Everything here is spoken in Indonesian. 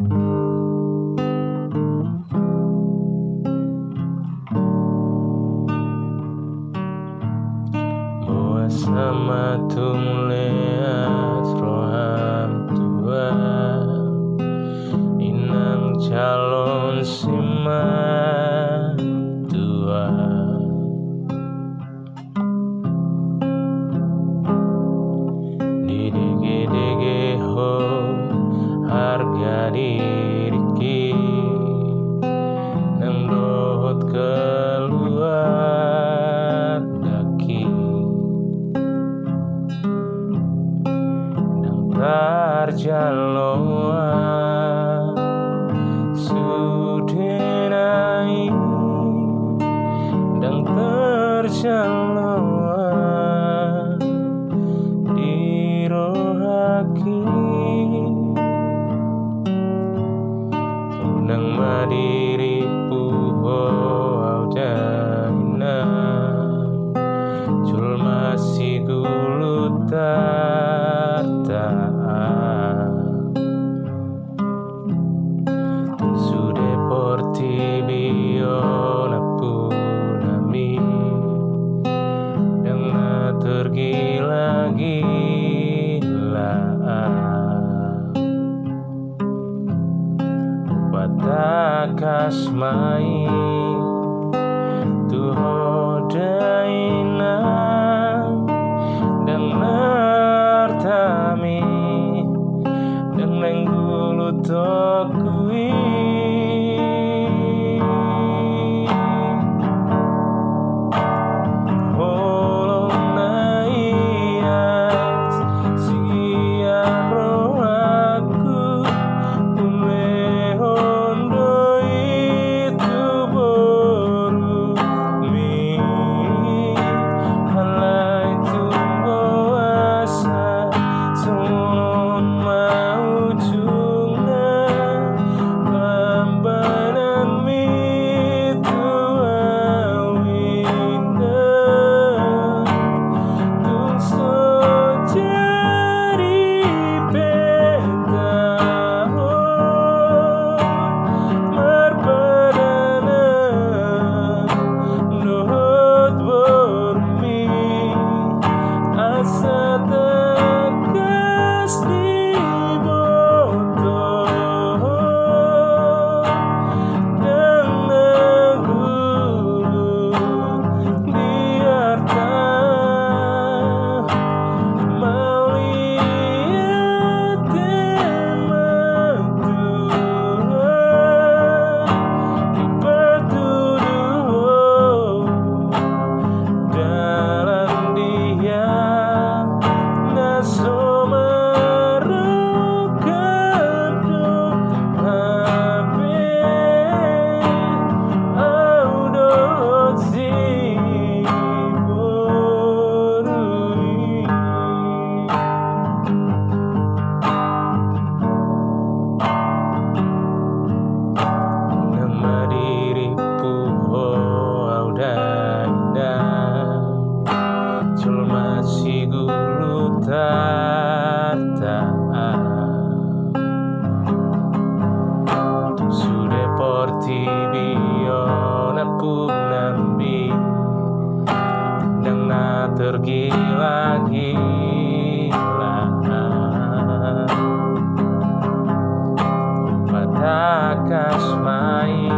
Boa sama tung leas roham tua inang calon sima tua didege-dege ho harga diriki nang dohot keluar daki nang tarjaloa sudenai nang terjaloa dirohaki unang madiri puho audaina jul masih gulu sude porti biona punami dengan tergila-gila batakas mai tuhodaina dan nartami dan nenggulu tokui holonaias siang rohaku ule hondo itu boru mi halai tumbo asa sun mau jungna lambanan mi tuawina tung so jari peta marpadana nuhut bormi asa tegas di boto dan negulu biarta mau lihat dipertuduh dalam dia naso merukan habe audot si borui nama diriku audaina cul masih gulu sude porti biona punambi nang tergila-gila batakas mai